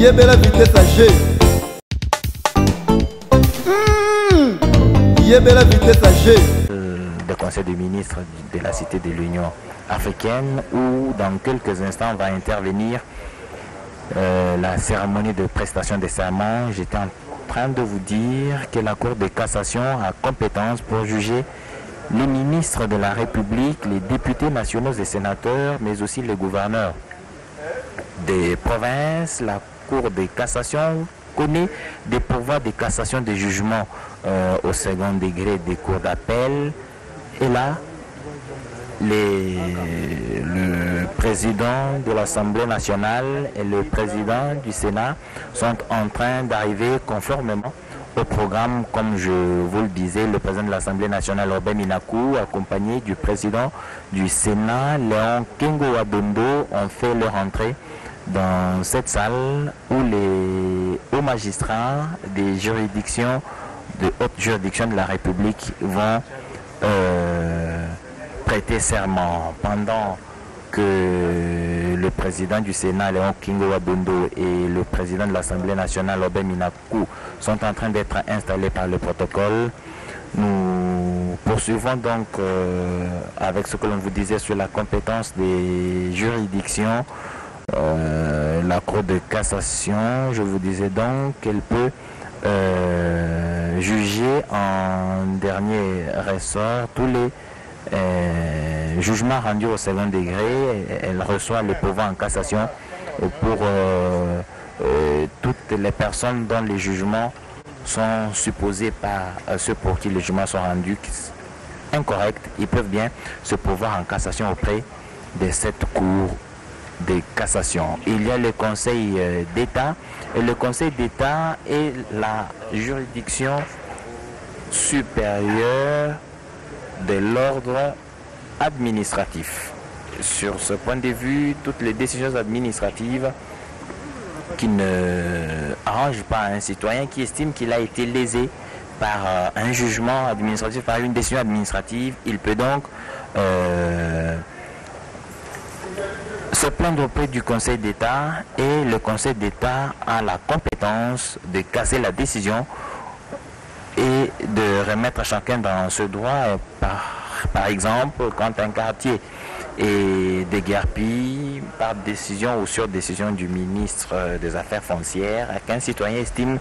Yebela vitesse à G. Yebela vitesse à G. Le Conseil des ministres de la Cité de l'Union africaine, où dans quelques instants va intervenir la cérémonie de prestation des serments. J'étais en train de vous dire que la Cour de cassation a compétence pour juger les ministres de la République, les députés nationaux et sénateurs, mais aussi les gouverneurs des provinces. La Cour de cassation connaît des pouvoirs de cassation des jugements au second degré des cours d'appel. Et là, le président de l'Assemblée nationale et le président du Sénat sont en train d'arriver conformément au programme. Comme je vous le disais, le président de l'Assemblée nationale, Robert Minakou, accompagné du président du Sénat, Léon Kengo Wadondo, ont fait leur entrée dans cette salle où les hauts magistrats des juridictions, de haute juridiction de la République vont prêter serment. Pendant que le président du Sénat, Léon Kingo Wadondo, et le président de l'Assemblée nationale, Robert Minakou, sont en train d'être installés par le protocole, nous poursuivons donc avec ce que l'on vous disait sur la compétence des juridictions. La Cour de cassation, je vous disais donc qu'elle peut juger en dernier ressort tous les jugements rendus au second degré. Elle reçoit le pouvoir en cassation pour toutes les personnes dont les jugements sont supposés par ceux pour qui les jugements sont rendus incorrects. Ils peuvent bien se pouvoir en cassation auprès de cette Cour de cassation. Il y a le Conseil d'État, et le Conseil d'État est la juridiction supérieure de l'ordre administratif. Sur ce point de vue, toutes les décisions administratives qui ne arrangent pas un citoyen qui estime qu'il a été lésé par un jugement administratif, par une décision administrative, il peut donc se plaindre auprès du Conseil d'État, et le Conseil d'État a la compétence de casser la décision et de remettre chacun dans ce droit. Par exemple, quand un quartier est déguerpi par décision ou sur décision du ministre des Affaires foncières, qu'un citoyen estime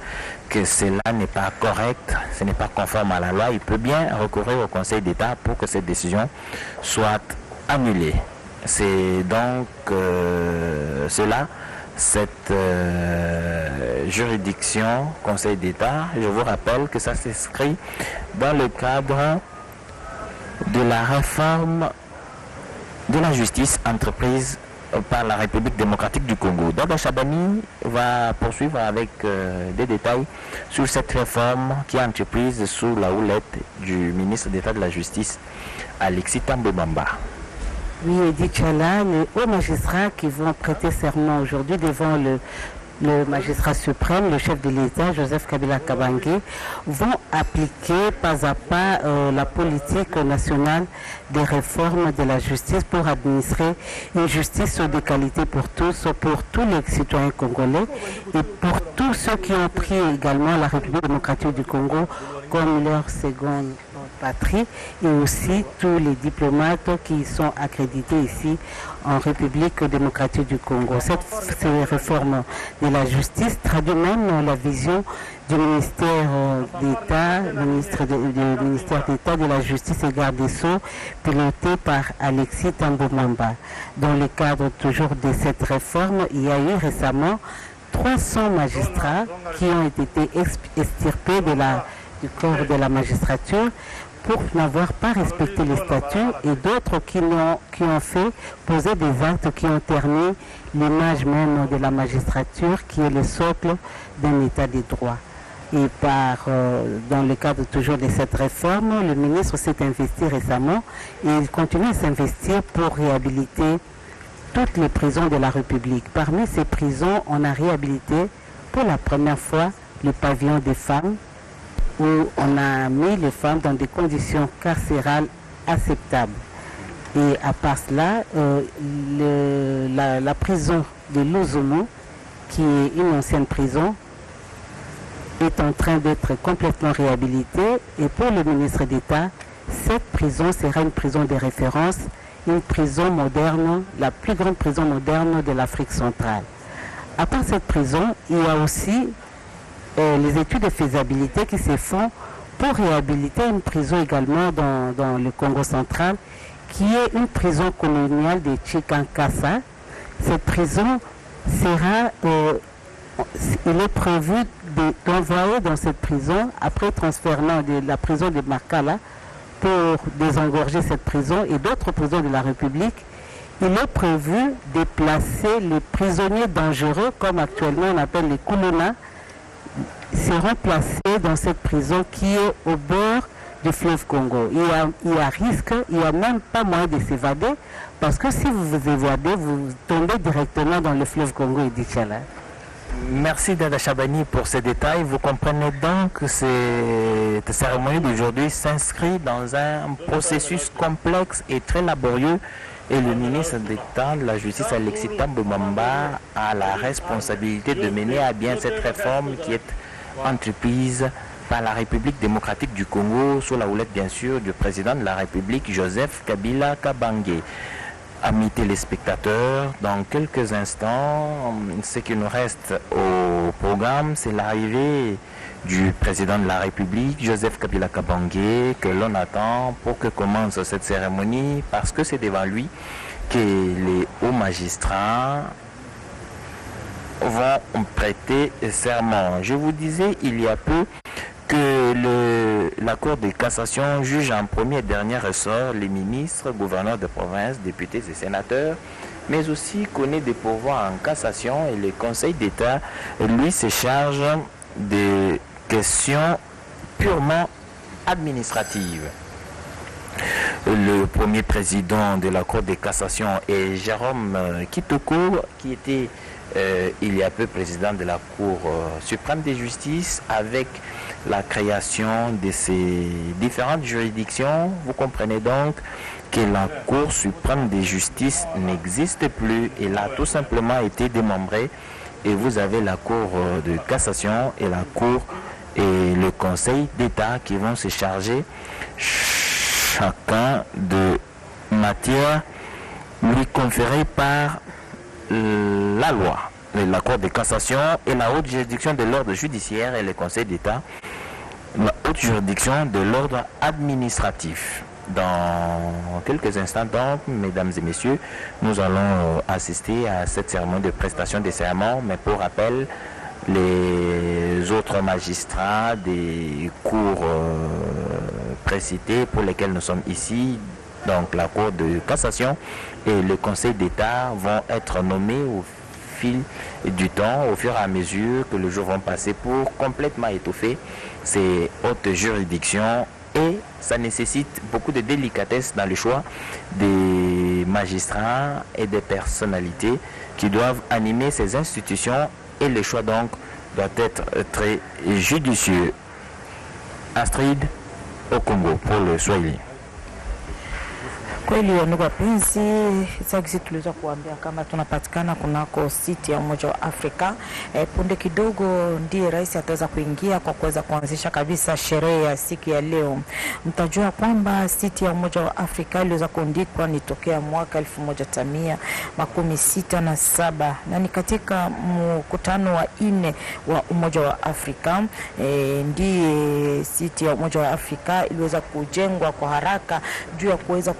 que cela n'est pas correct, ce n'est pas conforme à la loi, il peut bien recourir au Conseil d'État pour que cette décision soit annulée. C'est donc cela, cette juridiction Conseil d'État. Je vous rappelle que ça s'inscrit dans le cadre de la réforme de la justice entreprise par la République démocratique du Congo. Daba Chabani va poursuivre avec des détails sur cette réforme qui est entreprise sous la houlette du ministre d'État de la Justice, Alexis Tambo Bamba. Oui, Edith Chala, les hauts magistrats qui vont prêter serment aujourd'hui devant le magistrat suprême, le chef de l'État, Joseph Kabila Kabange, vont appliquer pas à pas la politique nationale des réformes de la justice pour administrer une justice de qualité pour tous les citoyens congolais et pour tous ceux qui ont pris également la République démocratique du Congo comme leur seconde patrie, et aussi tous les diplomates qui sont accrédités ici en République démocratique du Congo. Cette réforme de la justice traduit même la vision du ministère d'État, le ministère d'État de la Justice et Garde des Sceaux, piloté par Alexis Tambo Bamba. Dans le cadre toujours de cette réforme, il y a eu récemment 300 magistrats qui ont été extirpés du corps de la magistrature pour n'avoir pas respecté les statuts, et d'autres qui ont fait poser des actes qui ont terni l'image même de la magistrature, qui est le socle d'un état de droit. Et dans le cadre toujours de cette réforme, le ministre s'est investi récemment et il continue à s'investir pour réhabiliter toutes les prisons de la République. Parmi ces prisons, on a réhabilité pour la première fois le pavillon des femmes, où on a mis les femmes dans des conditions carcérales acceptables. Et à part cela, la prison de Lozomo qui est une ancienne prison, est en train d'être complètement réhabilitée. Et pour le ministre d'État, cette prison sera une prison de référence, une prison moderne, la plus grande prison moderne de l'Afrique centrale. À part cette prison, il y a aussi les études de faisabilité qui se font pour réhabiliter une prison également dans le Congo central, qui est une prison coloniale de Chikankasa. Cette prison sera, il est prévu d'envoyer dans cette prison, après transfert de la prison de Makala, pour désengorger cette prison et d'autres prisons de la République, il est prévu de placer les prisonniers dangereux, comme actuellement on appelle les Kuluna, seront placés dans cette prison qui est au bord du fleuve Congo. Il y a risque, il n'y a même pas moyen de s'évader, parce que si vous vous évadez, vous tombez directement dans le fleuve Congo et Dichala. Merci Dada Chabani pour ces détails. Vous comprenez donc que cette cérémonie d'aujourd'hui s'inscrit dans un processus complexe et très laborieux, et le ministre d'État de la Justice, Alexis Thambwe Mwamba, a la responsabilité de mener à bien cette réforme qui est entreprise par la République démocratique du Congo, sous la houlette bien sûr du président de la République, Joseph Kabila Kabange. Amis téléspectateurs, dans quelques instants, ce qui nous reste au programme, c'est l'arrivée du président de la République, Joseph Kabila Kabange, que l'on attend pour que commence cette cérémonie, parce que c'est devant lui que les hauts magistrats vont prêter serment. Je vous disais il y a peu que la Cour de cassation juge en premier et dernier ressort les ministres, gouverneurs de province, députés et sénateurs, mais aussi connaît des pouvoirs en cassation, et le Conseil d'État, lui, se charge des questions purement administratives. Le premier président de la Cour de cassation est Jérôme Kitoko, qui était il y a peu président de la Cour suprême de justice. Avec la création de ces différentes juridictions, vous comprenez donc que la Cour suprême de justice n'existe plus. Elle a tout simplement été démembrée, et vous avez la Cour de cassation et la Cour et le Conseil d'État qui vont se charger chacun de matière lui conférée par la loi. La Cour de cassation et la haute juridiction de l'ordre judiciaire, et le Conseil d'État, la haute juridiction de l'ordre administratif. Dans quelques instants donc, mesdames et messieurs, nous allons assister à cette cérémonie de prestation des serments, mais pour rappel, les autres magistrats des cours précités pour lesquels nous sommes ici, donc la Cour de cassation et le Conseil d'État, vont être nommés au fil du temps, au fur et à mesure que les jours vont passer, pour complètement étoffer ces hautes juridictions, et ça nécessite beaucoup de délicatesse dans le choix des magistrats et des personnalités qui doivent animer ces institutions, et le choix donc doit être très judicieux. Astrid au Congo pour le Swahili. Kweli ndugu wapenzi, sasa tuliweza kuambia kama tunapatikana kunako siti ya Umoja wa Afrika. Punde kidogo ndiye rais ataweza kuingia kwa kuweza kuanzisha kabisa sherehe ya siku ya leo. Mtajua kwamba siti ya Umoja wa Afrika iliweza kuandikwa ni tokea mwaka 1967 na ni katika mkutano wa 4 wa Umoja wa Afrika. Ndiye siti ya Umoja wa Afrika iliweza kujengwa kwa haraka juu ya kuweza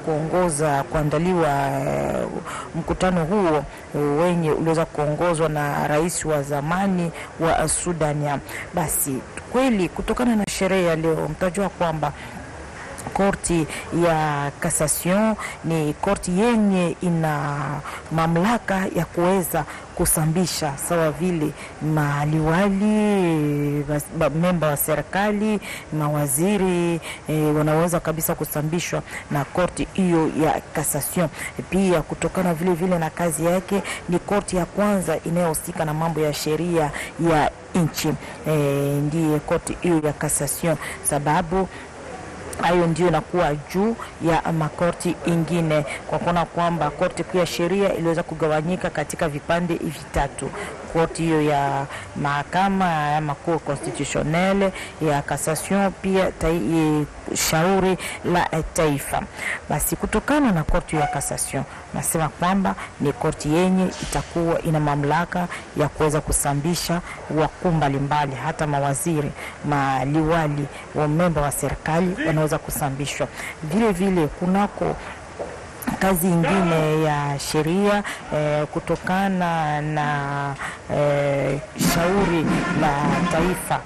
kuandaliwa mkutano huo wenye uliweza kuongozwa na rais wa zamani wa Sudania. Basi kweli kutokana na sherehe ya leo, mtajua kwamba korti ya cassation ni korti yenye ina mamlaka ya kuweza kusambisha sawa vile maliwali, memba wa serikali, mawaziri, wanaweza kabisa kusambishwa na korti hiyo ya cassation. Pia kutokana vile vile na kazi yake, ni korti ya kwanza inayohusika na mambo ya sheria ya nchi. Ndiye korti hiyo ya cassation, sababu hayo ndio inakuwa juu ya makorti ingine, kwa kuona kwamba korti kuu ya sheria iliweza kugawanyika katika vipande vitatu. Korti hiyo ya mahakama ya makuu constitutionnelle, ya cassation, pia shauri la taifa. Basi kutokana na korti ya cassation, nasema kwamba ni korti yenye itakuwa ina mamlaka ya kuweza kusambisha wakuu mbalimbali, hata mawaziri, maliwali, wamemba wa serikali wanaweza kusambishwa. Vile vile kunako kazi ingine ya sheria kutokana na shauri la taifa,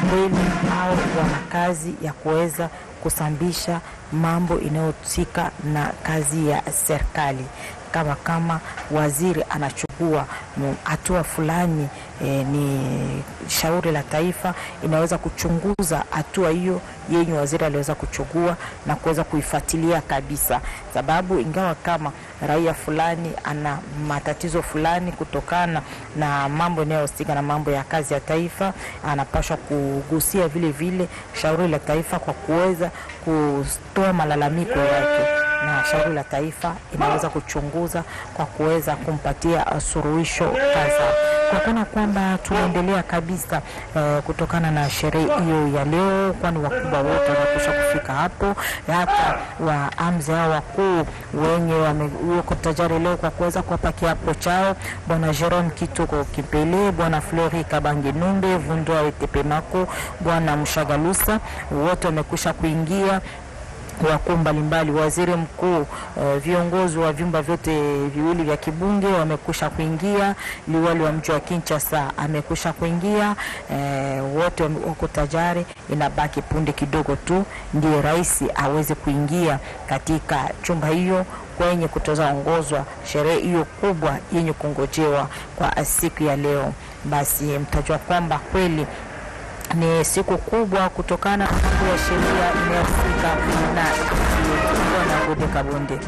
kweli au wana kazi ya kuweza kusambisha mambo inayohusika na kazi ya serikali. Kama waziri anachukua hatua fulani, ni shauri la taifa inaweza kuchunguza hatua hiyo yenye waziri aliweza kuchukua na kuweza kuifuatilia kabisa, sababu ingawa kama raia fulani ana matatizo fulani kutokana na mambo yanayohusika na mambo ya kazi ya taifa, anapaswa kugusia vile vile shauri la taifa kwa kuweza kutoa malalamiko yake, na shauri la taifa inaweza kuchunguza kwa kuweza kumpatia suluhisho kadhaa. Kwa kuona kwamba tunaendelea kabisa kutokana na sherehe hiyo ya leo, kwani wakubwa wote wamekwisha kufika hapo, hata waamzi hao wakuu wenye wako tayari leo kwa kuweza kuwapakia hapo chao, bwana Jerome Kitoko Kipele, bwana Flori Kabange Numbe, Vundwa Etepemako, bwana Mshagalusa, wote wamekwisha kuingia, wakuu mbalimbali, waziri mkuu, viongozi wa vyumba vyote viwili vya kibunge wamekusha kuingia, liwali wa mji wa Kinshasa amekusha kuingia, wote wako tayari. Inabaki punde kidogo tu ndiye rais aweze kuingia katika chumba hiyo kwenye kutozaongozwa sherehe hiyo kubwa yenye kungojewa kwa siku ya leo. Basi mtajua kwamba kweli ni siku kubwa kutokana na mambo ya sheria inayofika na na Gode Kabonde.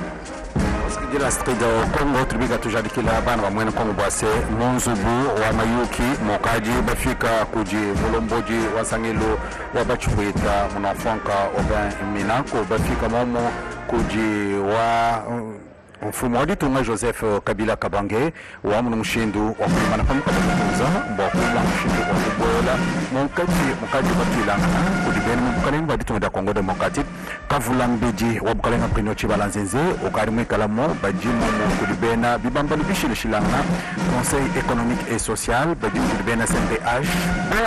Sikijira strida Kongo tulibiga tujadikila bana bamwene Kongo bwase Monzubu wa Mayuki mokaji bafika kuji mulomboji wa Sangelo wa Bachukwita munafonka oba Minako bafika momo kuji wa mfumo wa ditunga Joseph Kabila Kabange wa mshindu wa kumana pamoja kuza mbo kwa mshindu wa kubola mukaji bakilanga kudibeni mukalen ba ditunga da Congo Democratique kavula mbeji wa bukalenga prino chibalanzenze okarimu kalamo bajimu kudibena bibambali bishilishilanga Conseil économique et social bajimu kudibena CNDH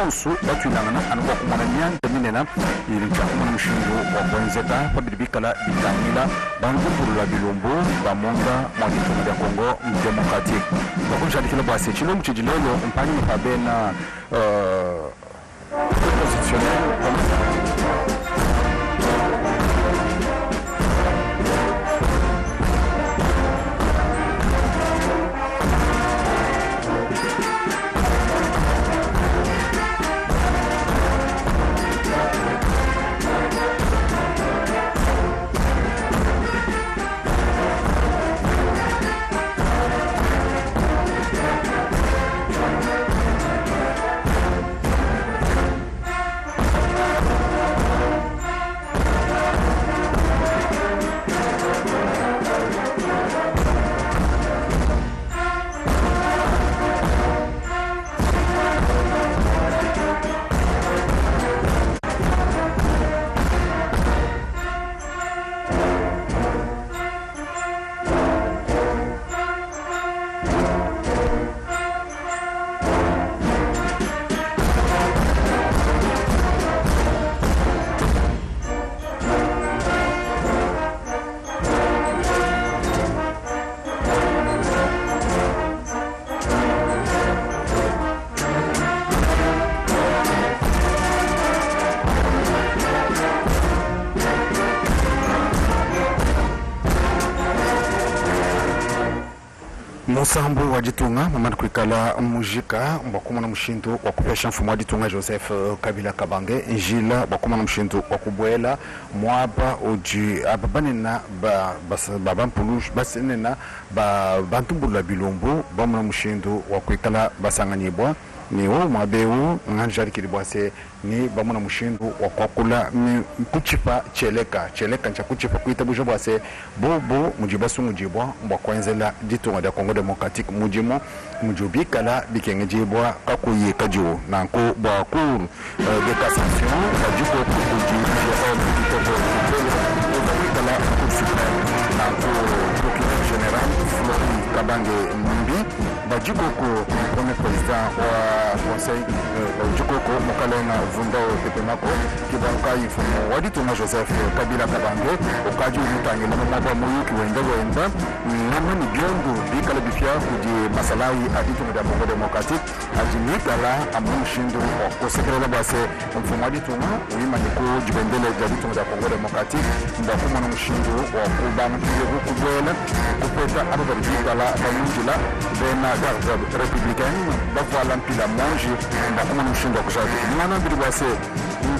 bonsu batulanga anwa kumana nyanta minena ilincha mshindu wa bonzeta padibikala bitamila bangu la bilombo monga mwandikimu ya Congo Democratique. Kwa kunjadikila basi chilo mchijilelo mpani mkabena positionnel Musambu wa Ditunga mamana kuikala mujika mbakuma na mshindu wa kupesha mfumo wa Ditunga Joseph Kabila Kabange njila bakuma na mshindu wa kubwela mwaba uji ababanena babampulush basenena bantumbula bilombo bamuna mshindu wa kuikala basanganyibwa ni o mabeu nganja kilibwase ni bamona mushindu wa kwakula kuchipa cheleka ncha kuchipa kuita bujo bwase bobo mujibasu mujibwa mbwa kwenzela ditonga da Congo Democratique mujimo mujubikala bikenge jibwa kakuye kajo nanko bwa cour de cassation bajiko kuji ya kitoko kala cour suprême nanko procureur général Flori Kabange Mumbi bajiko ko premier président wa conseil bajiko ko mokalenga vunda tepemako kibanka yifumo waditunga Joseph Kabila Kabange okaji umutangi na mabwa muyuki wenda namani biongo bikala bifia kuji masalai aditunga da Congo Democratique ajimikala amushindu ko sekretariat base mfumo aditunga uyimaniko jibendele aditunga da Congo Democratique ndakuma na mushindu wa kubana kubwela kupeta ababali bikala bamujila bena garde républicaine bavala mpila monji ndakuma na mushindu wa kujadi mwana bili base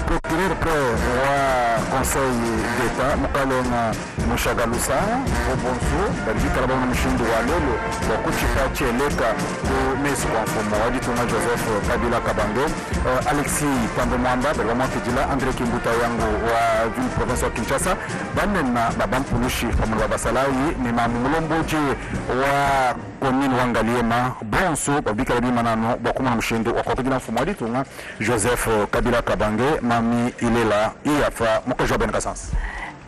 procureur près wa conseil d'état mukalenga mushagalusa obonso barikala bana mushindu wa lelo wa kuchipa cheleka ko mesu kwa mfumo waditunga Joseph Kabila Kabange Alexis Pambo Mwamba bela kijila Andre Kimbuta yangu wa ville province wa Kinshasa banena babampunushi pamoja basalai ni mamulomboje wa commune Wangaliema bonso babika bima nano bakuma mushindu wa kwa mfumo waditunga Joseph Kabila Kabange mami ilela iafa mokojo ben kasans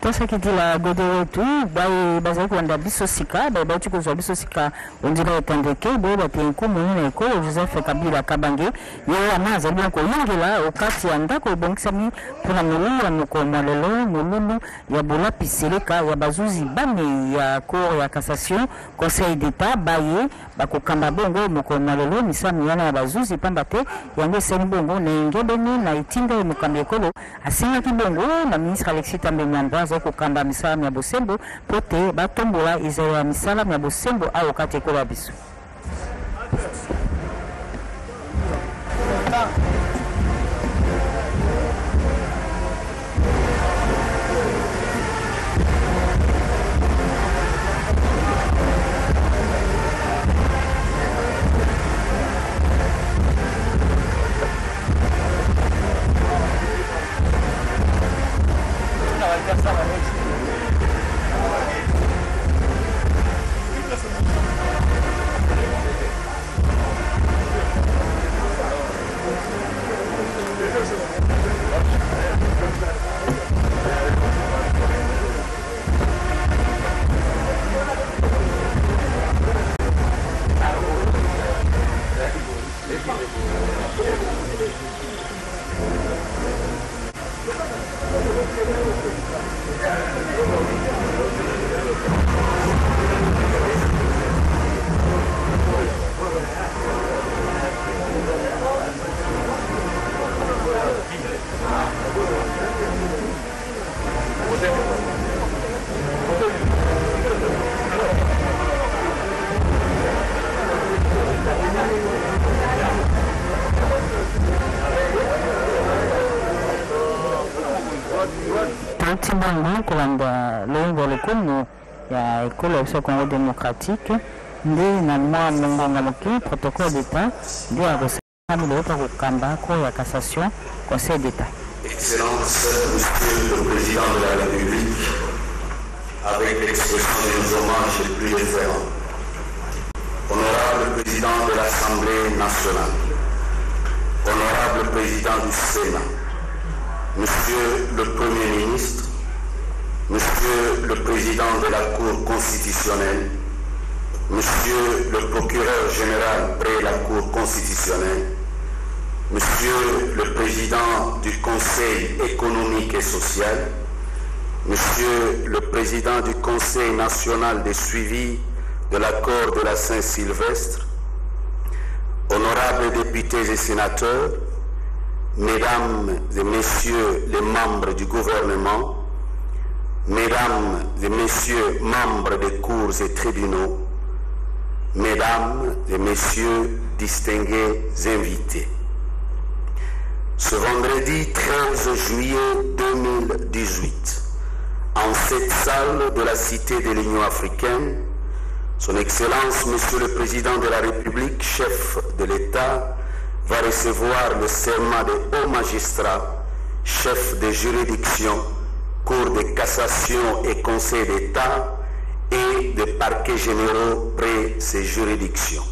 Tosa kitila godoro tu bai bazako wanda bisosika bai bauti ko bisosika ondira tandeke bo ba tenko munene ko Joseph Kabila Kabange yo amaza bien ko yingela okati anda ko bonkisami pona mululu nuko malelo mululu ya bola piseleka ya bazuzi bane ya cour ya cassation conseil d'état baye bakokamba bongo muko malelo misami yana ya bazuzi pambate yango seni bongo na ngebeni na itinga mukambe kolo asinga kibongo na ministre Alexis Tambe Mwamba zoko kamba misala ya bosembo pote batombola izaya misala ya bosembo au kate kola biso Tibango kolanda longo lokumu ya école ya Congo Démocratique ndi na mwa mungonga moki protocole d'état ndi ya kosamile yoka kokamba ko ya cassation conseil d'état. Excellence, Monsieur le Président de la République, avec l'expression de nos hommages les plus référents, honorable Président de l'Assemblée nationale, honorable Président du Sénat, Monsieur le Premier ministre, Monsieur le Président de la Cour constitutionnelle, Monsieur le Procureur général près la Cour constitutionnelle, Monsieur le Président du Conseil économique et social, Monsieur le Président du Conseil national de suivi de l'accord de la Saint-Sylvestre, honorables députés et sénateurs, Mesdames et Messieurs les membres du gouvernement, Mesdames et Messieurs membres des cours et tribunaux, Mesdames et Messieurs distingués invités. Ce vendredi 13 juillet 2018, en cette salle de la Cité de l'Union africaine, Son Excellence, Monsieur le Président de la République, chef de l'État, va recevoir le serment des hauts magistrats, chefs de juridiction, cours de cassation et conseil d'État et de parquets généraux près ces juridictions.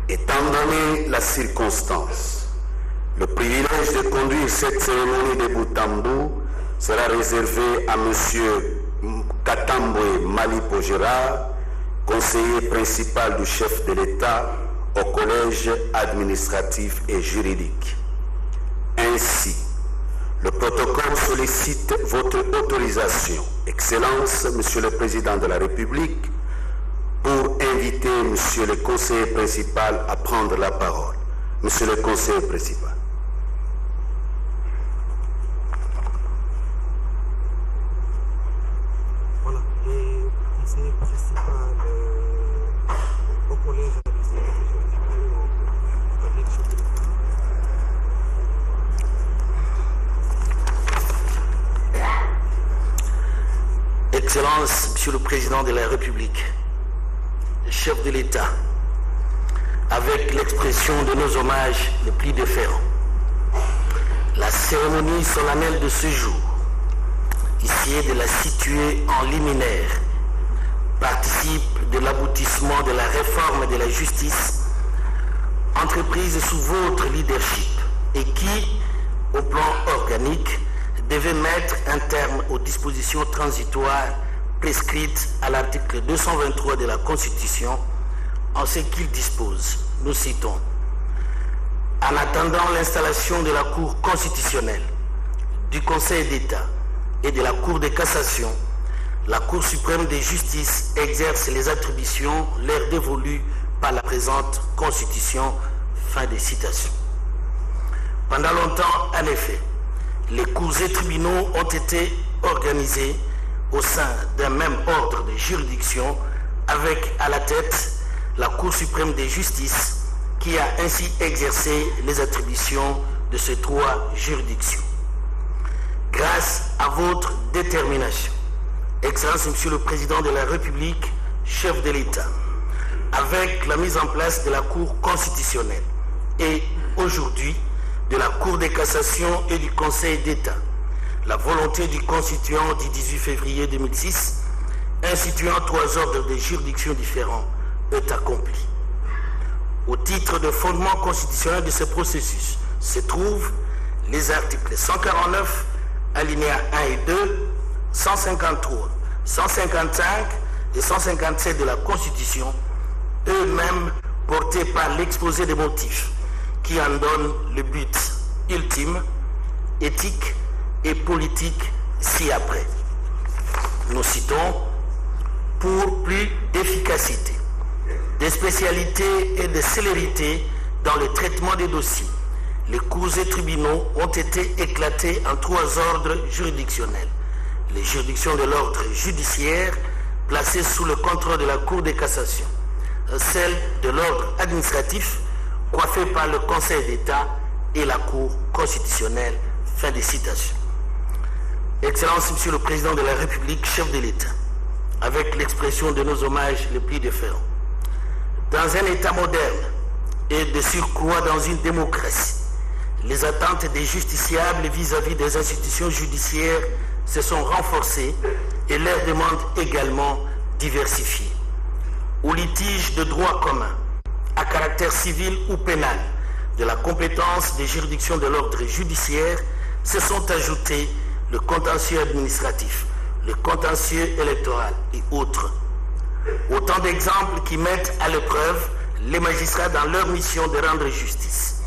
Étant donné la circonstance, le privilège de conduire cette cérémonie de bout en bout sera réservé à M. Katambwe Malipo Gérard, conseiller principal du chef de l'État au collège administratif et juridique. Ainsi, le protocole sollicite votre autorisation, Excellence, Monsieur le Président de la République, pour inviter Monsieur le conseiller principal à prendre la parole. Monsieur le conseiller principal. Voilà, le conseiller principal au collège administratif et Excellence, Monsieur le Président de la République, chef de l'État, avec l'expression de nos hommages les plus déférents, la cérémonie solennelle de ce jour, ici de la situer en liminaire, participe de l'aboutissement de la réforme de la justice entreprise sous votre leadership et qui, au plan organique, devait mettre un terme aux dispositions transitoires prescrites à l'article 223 de la Constitution en ce qu'il dispose. Nous citons: en attendant l'installation de la Cour constitutionnelle, du Conseil d'État et de la Cour de cassation, la Cour suprême de justice exerce les attributions leur dévolues par la présente Constitution. Fin de citation. Pendant longtemps, en effet, les cours et tribunaux ont été organisés au sein d'un même ordre de juridiction avec à la tête la Cour suprême de justice qui a ainsi exercé les attributions de ces trois juridictions. Grâce à votre détermination, Excellence Monsieur le Président de la République, chef de l'État, avec la mise en place de la Cour constitutionnelle et aujourd'hui de la Cour de cassation et du Conseil d'État, la volonté du constituant du 18 février 2006, instituant trois ordres de juridiction différents, est accomplie. Au titre de fondement constitutionnel de ce processus se trouvent les articles 149, alinéas 1 et 2, 153, 155 et 157 de la Constitution, eux-mêmes portés par l'exposé des motifs qui en donne le but ultime, éthique et politique ci-après. Nous citons: pour plus d'efficacité, de spécialité et de célérité dans le traitement des dossiers, les cours et tribunaux ont été éclatés en trois ordres juridictionnels. Les juridictions de l'ordre judiciaire, placées sous le contrôle de la Cour de cassation, celles de l'ordre administratif, coiffées par le Conseil d'État, et la Cour constitutionnelle. Fin de citation. Excellence, Monsieur le Président de la République, chef de l'État, avec l'expression de nos hommages les plus déférents, dans un État moderne et de surcroît dans une démocratie, les attentes des justiciables vis-à-vis des institutions judiciaires se sont renforcées et leurs demandes également diversifiées. Aux litiges de droit commun, à caractère civil ou pénal, de la compétence des juridictions de l'ordre judiciaire, se sont ajoutés le contentieux administratif, le contentieux électoral et autres. Autant d'exemples qui mettent à l'épreuve les magistrats dans leur mission de rendre justice.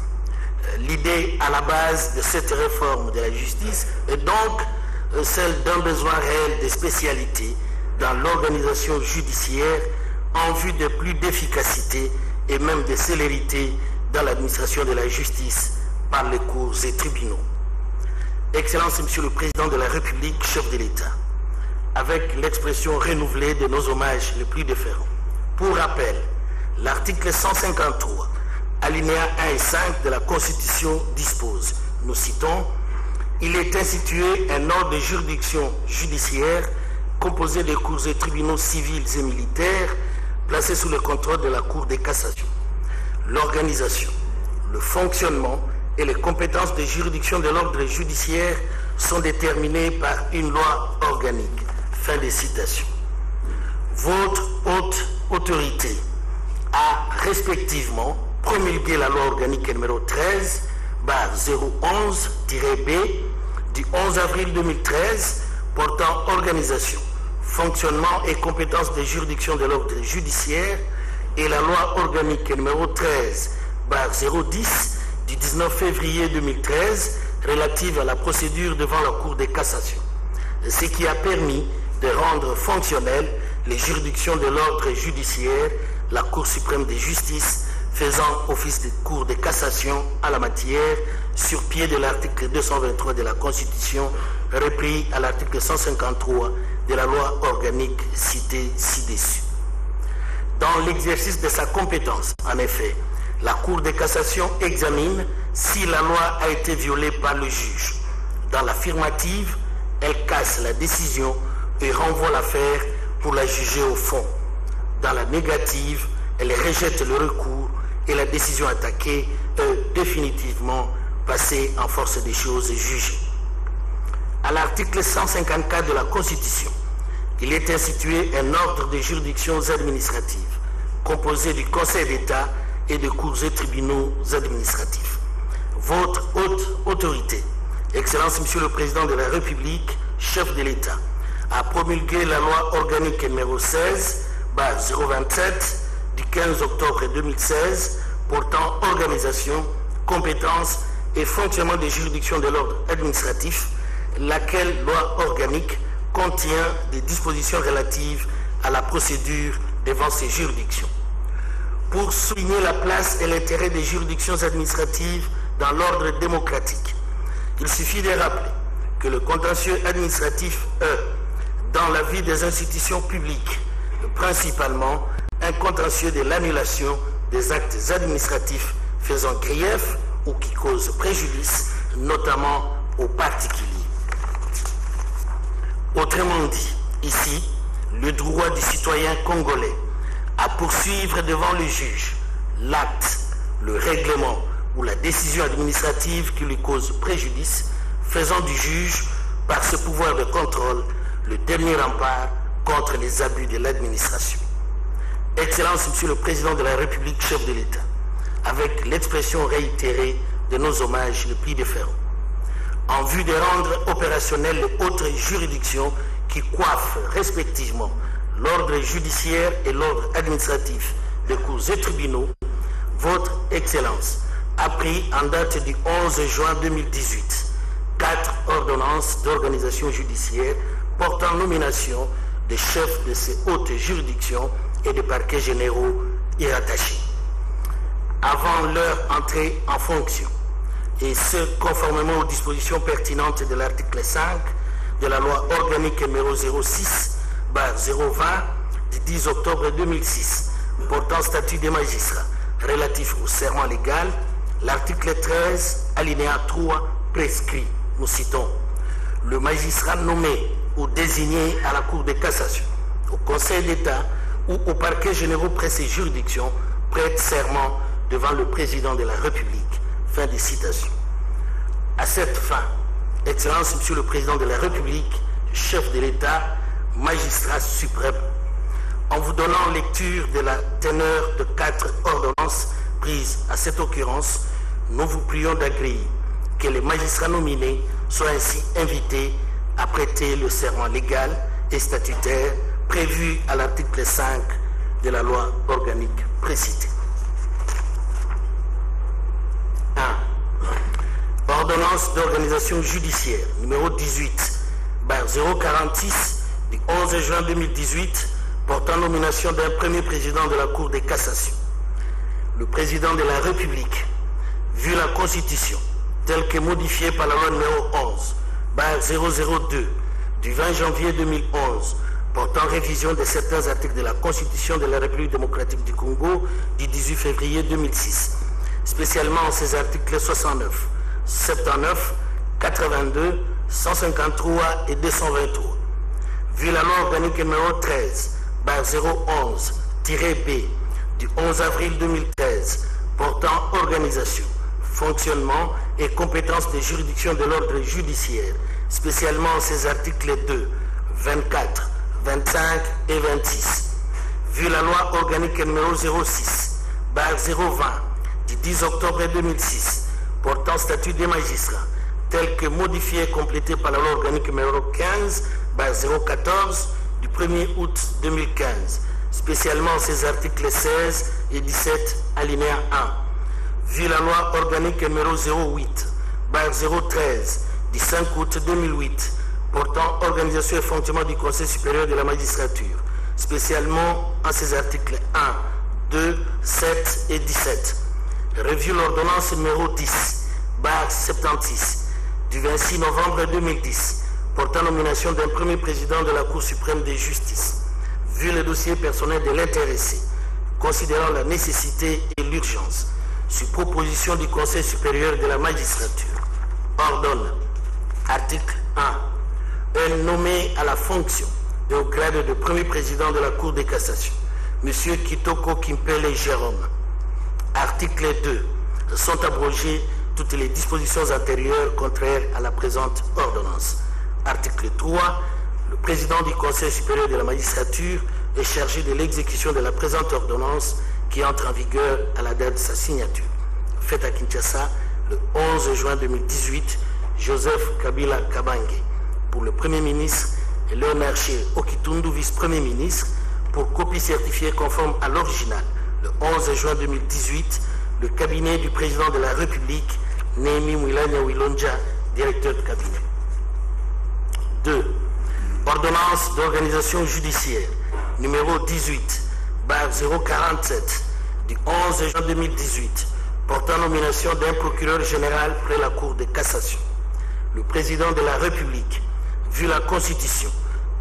L'idée à la base de cette réforme de la justice est donc celle d'un besoin réel de spécialité dans l'organisation judiciaire en vue de plus d'efficacité et même de célérité dans l'administration de la justice par les cours et tribunaux. Excellence, Monsieur le Président de la République, chef de l'État, avec l'expression renouvelée de nos hommages les plus déférents. Pour rappel, l'article 153, alinéas 1 et 5 de la Constitution dispose, nous citons: il est institué un ordre de juridiction judiciaire composé des cours et tribunaux civils et militaires placés sous le contrôle de la Cour de cassation. L'organisation, le fonctionnement et les compétences des juridictions de l'ordre judiciaire sont déterminées par une loi organique. Fin des citations. Votre haute autorité a respectivement promulgué la loi organique numéro 13/011-B du 11 avril 2013 portant organisation, fonctionnement et compétences des juridictions de l'ordre judiciaire et la loi organique numéro 13/010 du 19 février 2013 relative à la procédure devant la Cour de cassation, ce qui a permis de rendre fonctionnelles les juridictions de l'ordre judiciaire, la Cour suprême de justice faisant office de Cour de cassation à la matière sur pied de l'article 223 de la Constitution repris à l'article 153 de la loi organique citée ci-dessus. Dans l'exercice de sa compétence, en effet, la Cour de cassation examine si la loi a été violée par le juge. Dans l'affirmative, elle casse la décision et renvoie l'affaire pour la juger au fond. Dans la négative, elle rejette le recours et la décision attaquée est définitivement passée en force des choses jugées. À l'article 154 de la Constitution, il est institué un ordre de juridictions administratives composé du Conseil d'État et de cours et tribunaux administratifs. Votre haute autorité, Excellence Monsieur le Président de la République, chef de l'État, a promulgué la loi organique numéro 16/027 du 15 octobre 2016 portant organisation, compétences et fonctionnement des juridictions de l'ordre administratif, laquelle loi organique contient des dispositions relatives à la procédure devant ces juridictions. Pour souligner la place et l'intérêt des juridictions administratives dans l'ordre démocratique, il suffit de rappeler que le contentieux administratif est, dans la vie des institutions publiques, principalement un contentieux de l'annulation des actes administratifs faisant grief ou qui causent préjudice, notamment aux particuliers. Autrement dit, ici, le droit du citoyen congolais à poursuivre devant le juge l'acte, le règlement ou la décision administrative qui lui cause préjudice, faisant du juge, par ce pouvoir de contrôle, le dernier rempart contre les abus de l'administration. Excellence, Monsieur le Président de la République, chef de l'État, avec l'expression réitérée de nos hommages les plus déférents, en vue de rendre opérationnelles les autres juridictions qui coiffent respectivement l'ordre judiciaire et l'ordre administratif des cours et tribunaux, Votre Excellence a pris en date du 11 juin 2018 4 ordonnances d'organisation judiciaire portant nomination des chefs de ces hautes juridictions et des parquets généraux y rattachés. Avant leur entrée en fonction, et ce conformément aux dispositions pertinentes de l'article 5 de la loi organique numéro 06/020 du 10 octobre 2006 portant statut des magistrats relatif au serment légal, l'article 13 alinéa 3 prescrit, nous citons, le magistrat nommé ou désigné à la Cour de cassation, au Conseil d'État ou au parquet généraux près ces juridictions prête serment devant le président de la République. Fin des citations. À cette fin, Excellence, Monsieur le Président de la République, chef de l'État, magistrat suprême, en vous donnant lecture de la teneur de 4 ordonnances prises à cette occurrence, nous vous prions d'agréer que les magistrats nominés soient ainsi invités à prêter le serment légal et statutaire prévu à l'article 5 de la loi organique précitée. 1. Ordonnance d'organisation judiciaire numéro 18/046 du 11 juin 2018 portant nomination d'un premier président de la Cour de cassation. Le président de la République, vu la Constitution telle que modifiée par la loi numéro 11/002 du 20 janvier 2011 portant révision de certains articles de la Constitution de la République démocratique du Congo du 18 février 2006, spécialement ces articles 69, 79, 82, 153 et 223. Vu la loi organique numéro 13/011-B du 11 avril 2013 portant organisation, fonctionnement et compétences des juridictions de l'ordre judiciaire, spécialement ces articles 2, 24, 25 et 26. Vu la loi organique numéro 06/020 du 10 octobre 2006 portant statut des magistrats, tel que modifié et complété par la loi organique numéro 15/014 du 1er août 2015, spécialement ses articles 16 et 17 alinéa 1. Vu la loi organique numéro 08/013 du 5 août 2008 portant organisation et fonctionnement du Conseil supérieur de la magistrature, spécialement en ses articles 1, 2, 7 et 17. Revu l'ordonnance numéro 10/76 du 26 novembre 2010 portant nomination d'un premier président de la Cour suprême de justice. Vu le dossier personnel de l'intéressé, considérant la nécessité et l'urgence, sur proposition du Conseil supérieur de la magistrature, ordonne, article 1, un nommé à la fonction et au grade de premier président de la Cour de cassation, M. Kitoko Kimpele Jérôme. Article 2. Sont abrogées toutes les dispositions antérieures contraires à la présente ordonnance. Article 3. Le président du Conseil supérieur de la magistrature est chargé de l'exécution de la présente ordonnance qui entre en vigueur à la date de sa signature. Faite à Kinshasa le 11 juin 2018, Joseph Kabila Kabange pour le Premier ministre et Léonard Okitundu, vice-premier ministre, pour copie certifiée conforme à l'original. Le 11 juin 2018, le cabinet du président de la République, Némi Mwilanya Wilonja, directeur de cabinet. 2. Ordonnance d'organisation judiciaire numéro 18/047 du 11 juin 2018 portant nomination d'un procureur général près la Cour de cassation. Le président de la République, vu la Constitution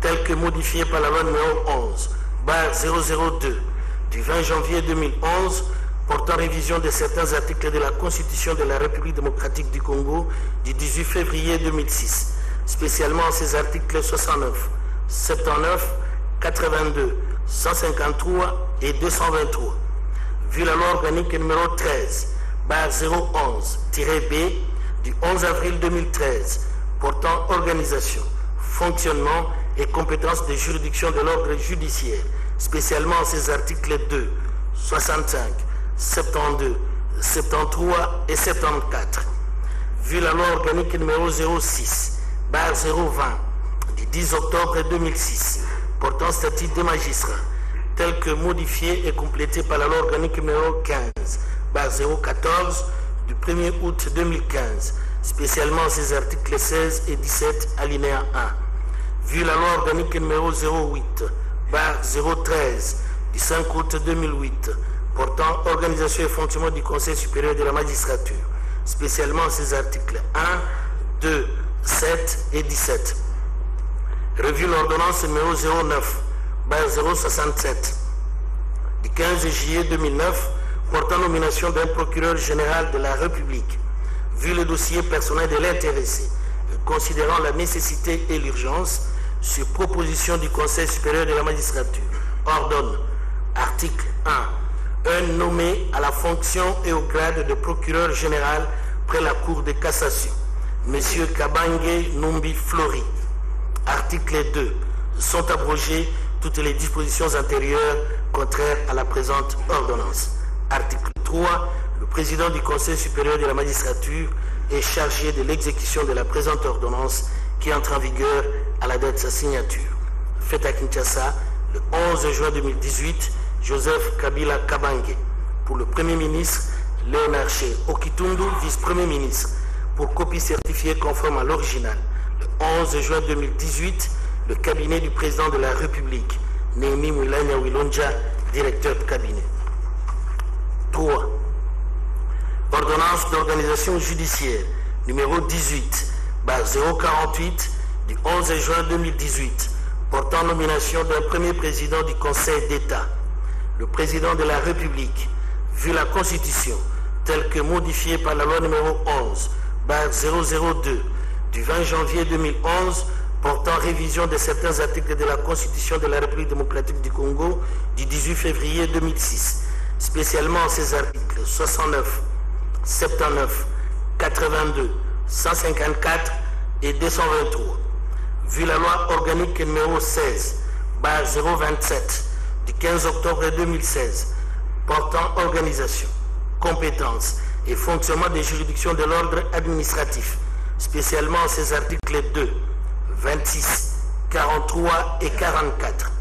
telle que modifiée par la loi numéro 11/002 du 20 janvier 2011 portant révision de certains articles de la Constitution de la République démocratique du Congo du 18 février 2006, spécialement ces articles 69, 79, 82, 153 et 223. Vu la loi organique numéro 13/011-B du 11 avril 2013 portant organisation, fonctionnement et compétences des juridictions de l'ordre judiciaire, spécialement ces articles 2, 65, 72, 73 et 74. Vu la loi organique numéro 06/020 du 10 octobre 2006 portant statut des magistrats, tel que modifié et complété par la loi organique numéro 15/014 du 1er août 2015, spécialement ces articles 16 et 17 alinéa 1. Vu la loi organique numéro 08/013 du 5 août 2008 portant organisation et fonctionnement du Conseil supérieur de la magistrature, spécialement ces articles 1, 2, 7 et 17. Revu l'ordonnance numéro 09/067 du 15 juillet 2009 portant nomination d'un procureur général de la République. Vu le dossier personnel de l'intéressé, considérant la nécessité et l'urgence, sur proposition du Conseil supérieur de la magistrature, ordonne, article 1, un nommé à la fonction et au grade de procureur général près la Cour de cassation, M. Kabange Numbi Flori. Article 2. Sont abrogées toutes les dispositions antérieures contraires à la présente ordonnance. Article 3. Le président du Conseil supérieur de la magistrature est chargé de l'exécution de la présente ordonnance qui entre en vigueur à la date de sa signature. Fait à Kinshasa le 11 juin 2018, Joseph Kabila Kabange pour le Premier ministre, Léonard Okitundu, vice-premier ministre, pour copie certifiée conforme à l'original. Le 11 juin 2018, le cabinet du président de la République, Némi Mwilanya Wilonja, directeur de cabinet. 3. Ordonnance d'organisation judiciaire numéro 18/048 du 11 juin 2018 portant nomination d'un premier président du Conseil d'État. Le président de la République, vu la Constitution telle que modifiée par la loi numéro 11/002 du 20 janvier 2011 portant révision de certains articles de la Constitution de la République démocratique du Congo du 18 février 2006, spécialement ces articles 69, 79, 82, 154 et 223. Vu la loi organique numéro 16, barre 027 du 15 octobre 2016, portant organisation, compétences et fonctionnement des juridictions de l'ordre administratif, spécialement ces articles 2, 26, 43 et 44.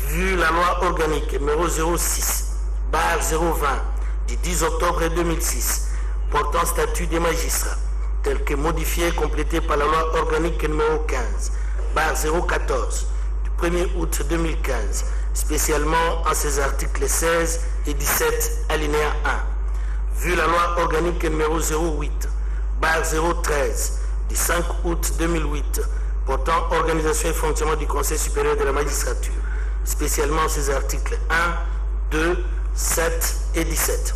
Vu la loi organique numéro 06, barre 020 du 10 octobre 2006, portant statut des magistrats, tel que modifié et complété par la loi organique numéro 15, barre 014 du 1er août 2015, spécialement en ses articles 16 et 17, alinéa 1. Vu la loi organique numéro 08, barre 013 du 5 août 2008, portant organisation et fonctionnement du Conseil supérieur de la magistrature, spécialement ses articles 1, 2, 7 et 17.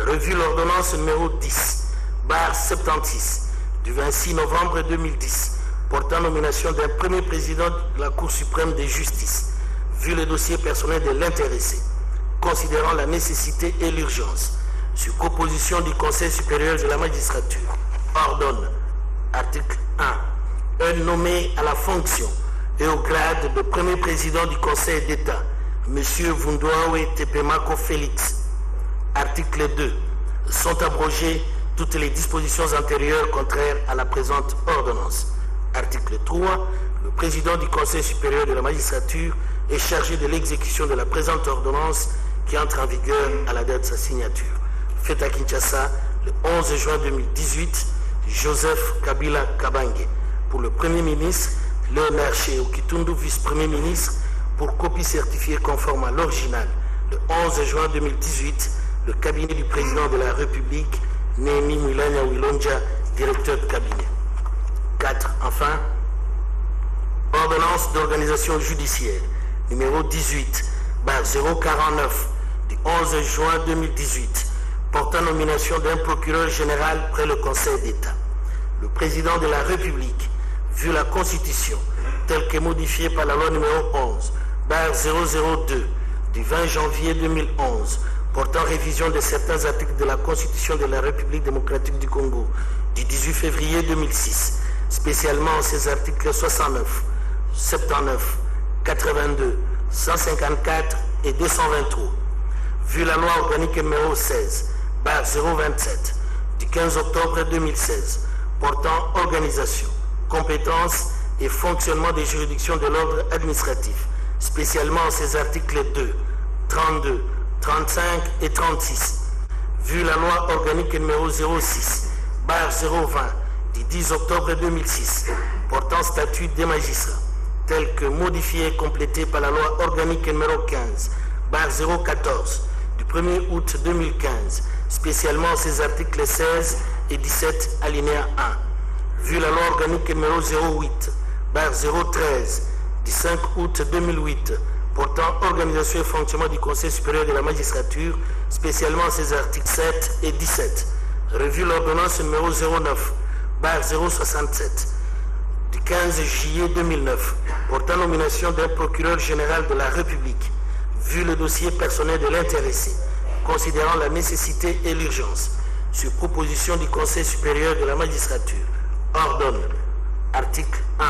Revu l'ordonnance numéro 10, barre 76 du 26 novembre 2010, portant nomination d'un premier président de la Cour suprême de justice, vu le dossier personnel de l'intéressé, considérant la nécessité et l'urgence, sur proposition du Conseil supérieur de la magistrature, ordonne, article 1, un nommé à la fonction et au grade de premier président du Conseil d'État, M. Vundoawe Tepemako Félix. Article 2. Sont abrogées toutes les dispositions antérieures contraires à la présente ordonnance. Article 3. Le président du Conseil supérieur de la magistrature est chargé de l'exécution de la présente ordonnance qui entre en vigueur à la date de sa signature. Fait à Kinshasa le 11 juin 2018, Joseph Kabila Kabange. Pour le Premier ministre, Léonard Okitundu, vice-premier ministre, pour copie certifiée conforme à l'original. Le 11 juin 2018, le cabinet du président de la République, Némi Mulanya Wilonja, directeur de cabinet. 4. Enfin, ordonnance d'organisation judiciaire, numéro 18, barre 049, du 11 juin 2018, portant nomination d'un procureur général près le Conseil d'État. Le président de la République, vu la Constitution, telle que modifiée par la loi numéro 11, barre 002, du 20 janvier 2011, portant révision de certains articles de la Constitution de la République démocratique du Congo, du 18 février 2006, spécialement ces articles 69, 79, 82, 154 et 223. Vu la loi organique numéro 16, barre 027, du 15 octobre 2016, portant organisation, compétences et fonctionnement des juridictions de l'ordre administratif, spécialement ces articles 2, 32, 35 et 36. Vu la loi organique numéro 06, barre 020, du 10 octobre 2006, portant statut des magistrats, tel que modifié et complété par la loi organique numéro 15, barre 014, du 1er août 2015, spécialement ces articles 16 et 17, alinéa 1. Vu la loi organique numéro 08, barre 013, du 5 août 2008, portant organisation et fonctionnement du Conseil supérieur de la magistrature, spécialement ces articles 7 et 17. Revu l'ordonnance numéro 09, barre 067, du 15 juillet 2009, portant nomination d'un procureur général de la République, vu le dossier personnel de l'intéressé, considérant la nécessité et l'urgence, sur proposition du Conseil supérieur de la magistrature, ordonne, article 1,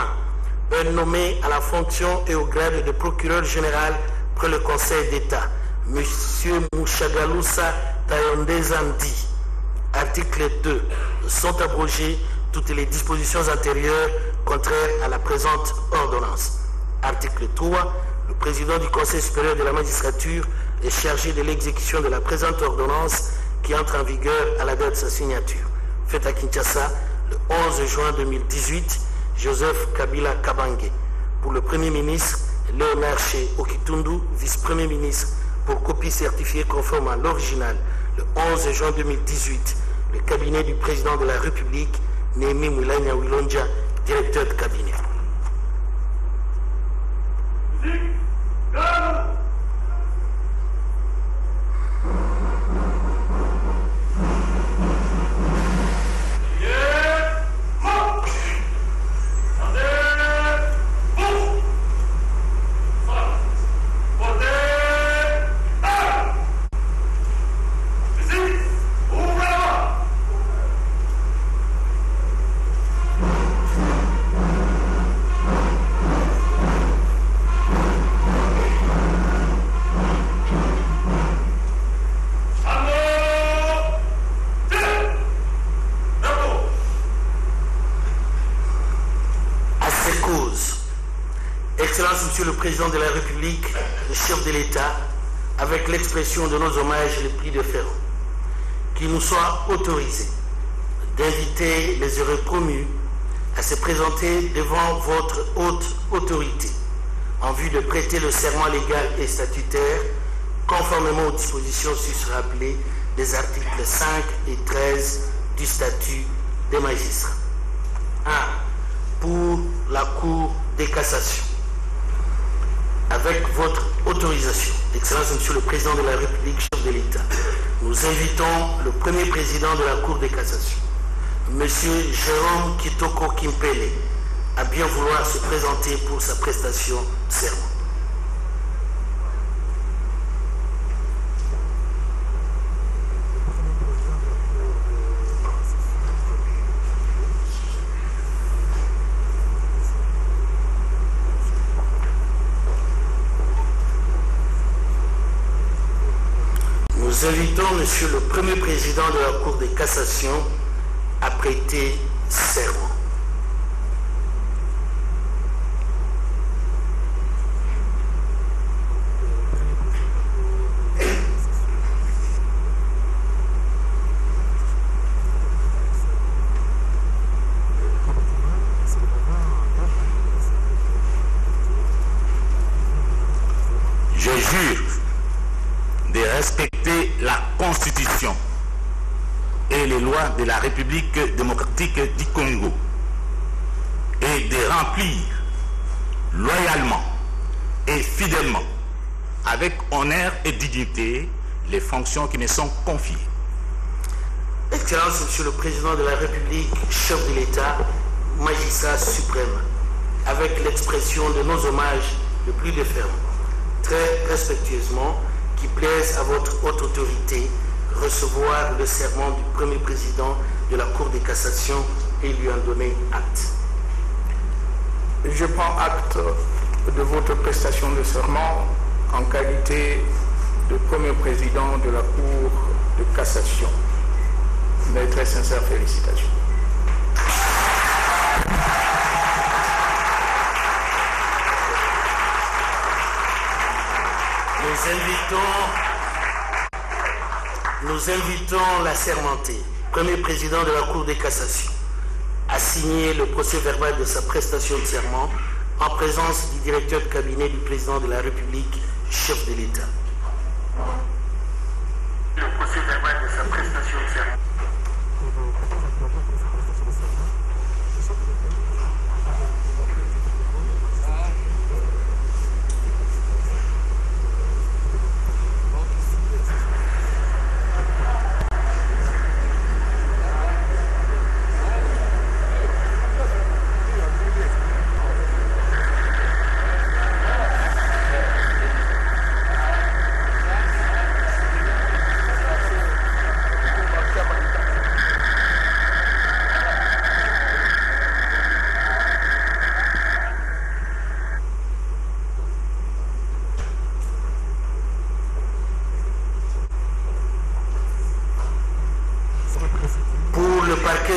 un nommé à la fonction et au grade de procureur général près le Conseil d'État, M. Mouchagaloussa Tayondezandi. Article 2. Sont abrogées toutes les dispositions antérieures contraires à la présente ordonnance. Article 3. Le président du Conseil supérieur de la magistrature est chargé de l'exécution de la présente ordonnance qui entre en vigueur à la date de sa signature. Fait à Kinshasa le 11 juin 2018, Joseph Kabila Kabange. Pour le Premier ministre, Léonard Okitundu, vice-premier ministre, pour copie certifiée conforme à l'original, le 11 juin 2018, le cabinet du président de la République, Némi Mulanya Wilonja, directeur de cabinet. Excellence, Monsieur le Président de la République, le chef de l'État, avec l'expression de nos hommages les plus déférents, qu'il nous soit autorisé d'inviter les heureux promus à se présenter devant votre haute autorité en vue de prêter le serment légal et statutaire conformément aux dispositions sus-rappelées des articles 5 et 13 du statut des magistrats. 1. Pour la Cour de cassation. Avec votre autorisation, Excellence Monsieur le Président de la République, chef de l'État, nous invitons le premier président de la Cour de cassation, Monsieur Jérôme Kitoko Kimpele, à bien vouloir se présenter pour sa prestation de serment. Nous invitons Monsieur le Premier Président de la Cour de cassation à prêter serment. Je jure de respecter la Constitution et les lois de la République démocratique du Congo et de remplir loyalement et fidèlement, avec honneur et dignité, les fonctions qui me sont confiées. Excellence, Monsieur le Président de la République, chef de l'État, magistrat suprême, avec l'expression de nos hommages le plus déférents, très respectueusement, qui plaise à votre haute autorité, recevoir le serment du premier président de la Cour de cassation et lui en donner acte. Je prends acte de votre prestation de serment en qualité de premier président de la Cour de cassation. Mes très sincères félicitations. Nous invitons l'assermenté, premier président de la Cour de cassation, à signer le procès-verbal de sa prestation de serment en présence du directeur de cabinet du président de la République, chef de l'État. Le procès-verbal de sa prestation de serment.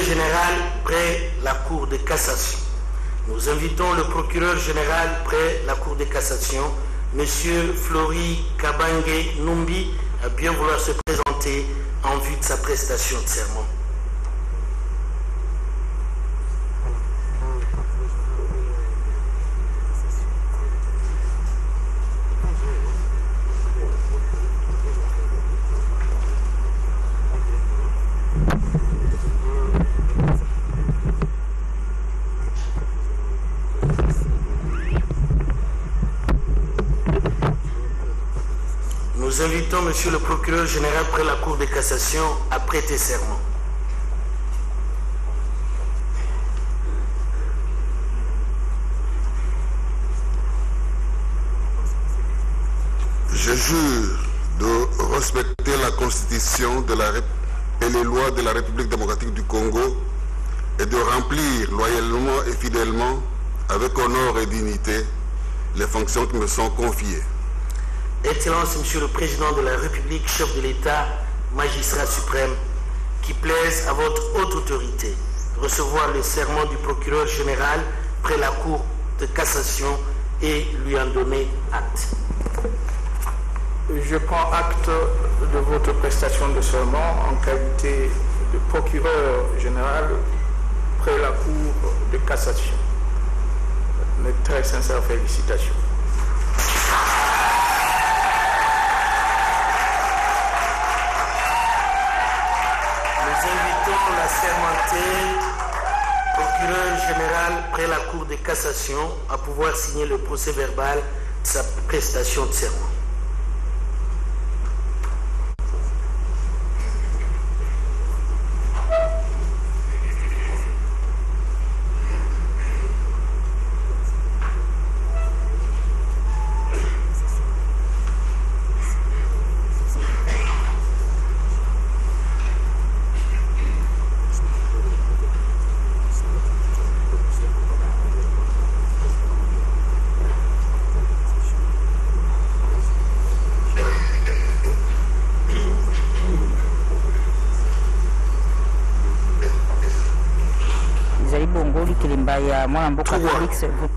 Général près la Cour de cassation. Nous invitons le procureur général près la Cour de cassation, M. Flori Kabange Numbi, à bien vouloir se présenter en vue de sa prestation de serment. Nous invitons Monsieur le procureur général près la Cour de cassation à prêter serment. Je jure de respecter la Constitution et les lois de la République démocratique du Congo et de remplir loyalement et fidèlement, avec honneur et dignité, les fonctions qui me sont confiées. Excellence, Monsieur le Président de la République, chef de l'État, magistrat suprême, qui plaise à votre haute autorité, recevoir le serment du procureur général près la Cour de cassation et lui en donner acte. Je prends acte de votre prestation de serment en qualité de procureur général près la Cour de cassation. Mes très sincères félicitations. Nous invitons l'assermenté procureur général près la Cour de cassation à pouvoir signer le procès verbal de sa prestation de serment.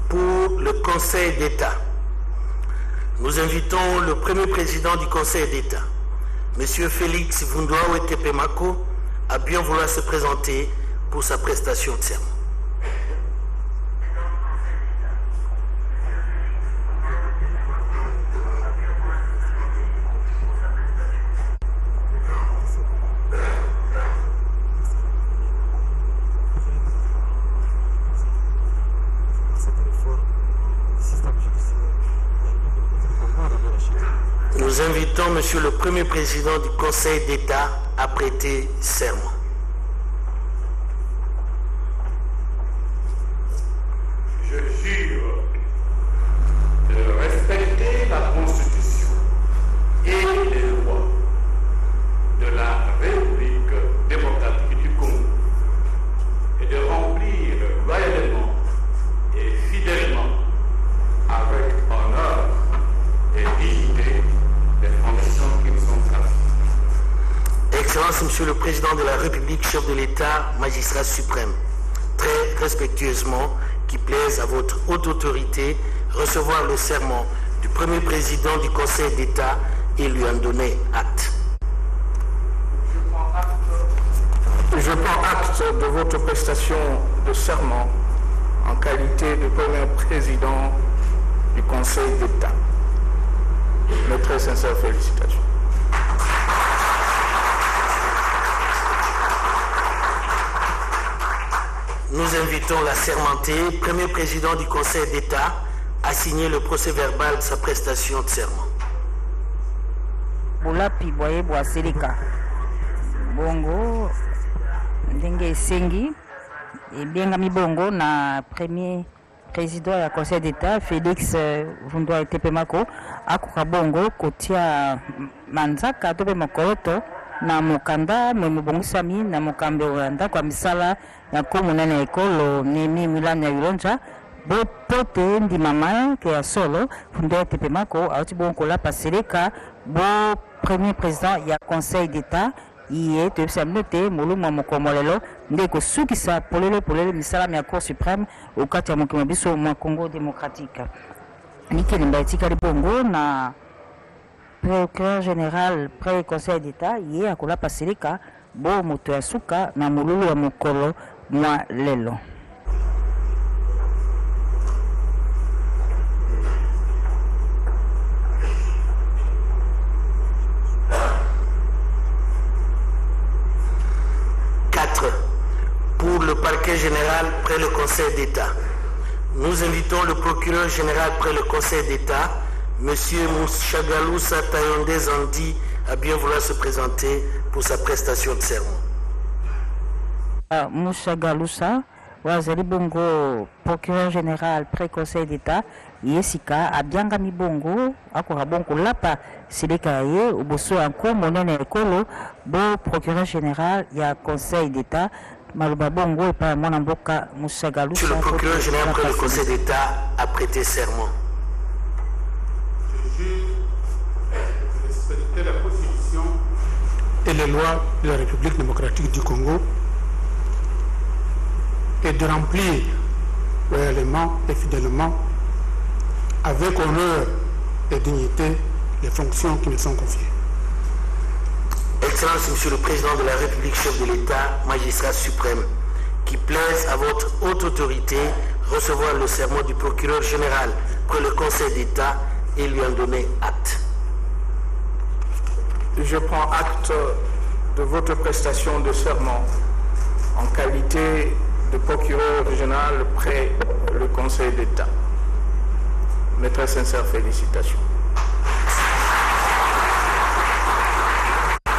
Pour le Conseil d'État, nous invitons le premier président du Conseil d'État, M. Félix Vundoawe Tepemako, à bien vouloir se présenter pour sa prestation de serment. Nous invitons Monsieur le Premier Président du Conseil d'État à prêter serment. Je jure de respecter la Constitution et les lois de la République démocratique du Congo et de remplir loyalement et fidèlement avec honneur et dignité les fonctions qui me sont confiées. Excellence, Monsieur le Président de la République, chef de l'État, magistrat suprême, très respectueusement, qui plaise à votre haute autorité, recevoir le serment du Premier Président du Conseil d'État et lui en donner acte. Je prends acte de votre prestation de serment en qualité de Premier Président du Conseil d'État. Mes très sincères félicitations. Nous invitons l'assermenté, Premier Président du Conseil d'État, à signer le procès verbal de sa prestation de serment. Bolapi boye boaselika bongo ndenge esengi ebengami bongo na Premier Président ya Conseil d'État Félix Vundoawe Tepemako akoka bongo kotia manzaka to pe mokoloto na mokanda memobongusami na mokambe wa ndako ya misala ya komunene ya ekolo Nemi Milani ya Ilonja bo pote ndi mama ke ya solo Vundoawe Tepemako auti bongo kolapa seleka bo Premier Président ya Conseil d'État iye toyebisa bino te molungu ya mokomolelo nde kosukisa polele misalami ya Cour suprême okati ya mokili biso mwa Congo démocratique likelemba etikali bongo na procureur général près Conseil d'État ye akolapa seleka bo moto ya suka na molulu ya mokolo mwa lelo. Pour le parquet général près le Conseil d'État, nous invitons le procureur général près le Conseil d'État, M. Mouchagalousa Tayonde Zandi, à bien vouloir se présenter pour sa prestation de serment. Mouchagalousa, wazali bongo procureur général près Conseil d'État, yesika abiangami bongo akora bongo lapa sileka ye oboso anko monene ekolo bo procureur général ya Conseil d'État maluba bongo et pas mon amboka Mouchagalousa. Le procureur général près le Conseil d'État a prêté serment. Je jure de respecter la Constitution et les lois de la République démocratique du Congo et de remplir loyalement et fidèlement avec honneur et dignité les fonctions qui me sont confiées. Excellence, Monsieur le Président de la République, chef de l'État, magistrat suprême, qui plaise à votre haute autorité recevoir le serment du procureur général près le Conseil d'État et lui en donner acte. Je prends acte de votre prestation de serment en qualité de procureur régional près le Conseil d'État. Mes très sincères félicitations.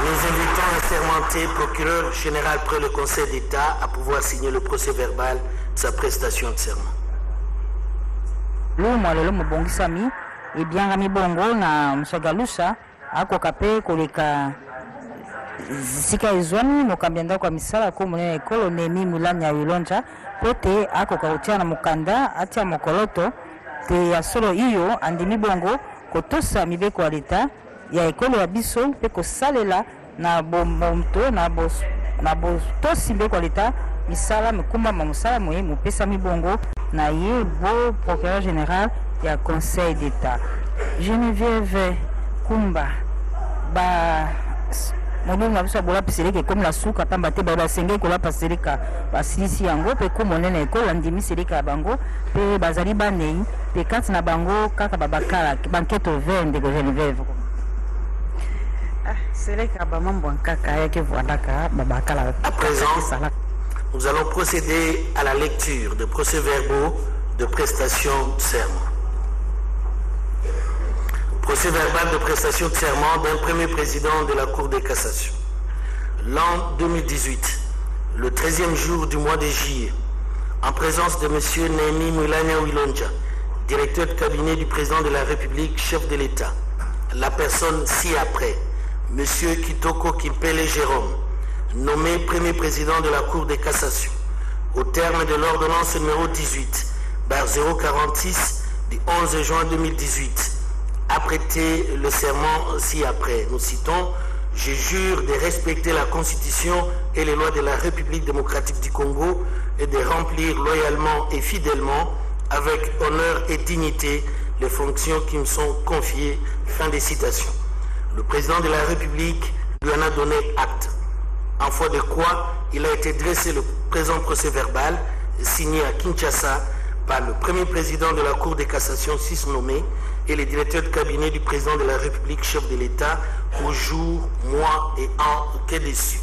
Nous invitons l'assermenté procureur général près le Conseil d'État à pouvoir signer le procès verbal de sa prestation de serment. Luma lelo mubongisami ebyanga mibongo na msagalusa akoka pe koleka sika izwani mokambenda kwa misala ko monene ekolo Nemi Mulanya Wilonja pote akoka utia na mukanda atia mokoloto te ya solo iyo andimi bongo kotosa mibeko ya leta ya ekolo ya biso pe kosalela na bomomto na tosi mibeko ya leta misala mikumba mamusala moye mopesa mibongo na ye beau procureur général ya Conseil d'État Geneviève Kumba ba modongo na biso bola piseleka comme la suka pamba te ba senge kola paseleka basilisi yango pe ko monene ekola ndimi seleka bango pe bazali banei pe kati na bango kaka babakala banketo vende ko Geneviève seleka ba mambo kaka yake voandaka babakala. À présent, nous allons procéder à la lecture de procès-verbaux de prestation de serment. Procès verbal de prestation de serment d'un premier président de la Cour de cassation. L'an 2018, le 13e jour du mois de juillet, en présence de M. Nemi Mulanya Wilonja, directeur de cabinet du président de la République, chef de l'État, la personne ci-après, M. Kitoko Kimpele Jérôme, nommé premier président de la Cour de cassation, au terme de l'ordonnance numéro 18/046 du 11 juin 2018, a prêté le serment ci-après. Nous citons: je jure de respecter la Constitution et les lois de la République démocratique du Congo et de remplir loyalement et fidèlement, avec honneur et dignité, les fonctions qui me sont confiées. Fin des citations. Le président de la République lui en a donné acte. En foi de quoi il a été dressé le présent procès verbal signé à Kinshasa par le premier président de la Cour de cassation 6 nommé et le directeur de cabinet du président de la République, chef de l'État, au jour, mois et an qu'est dessus,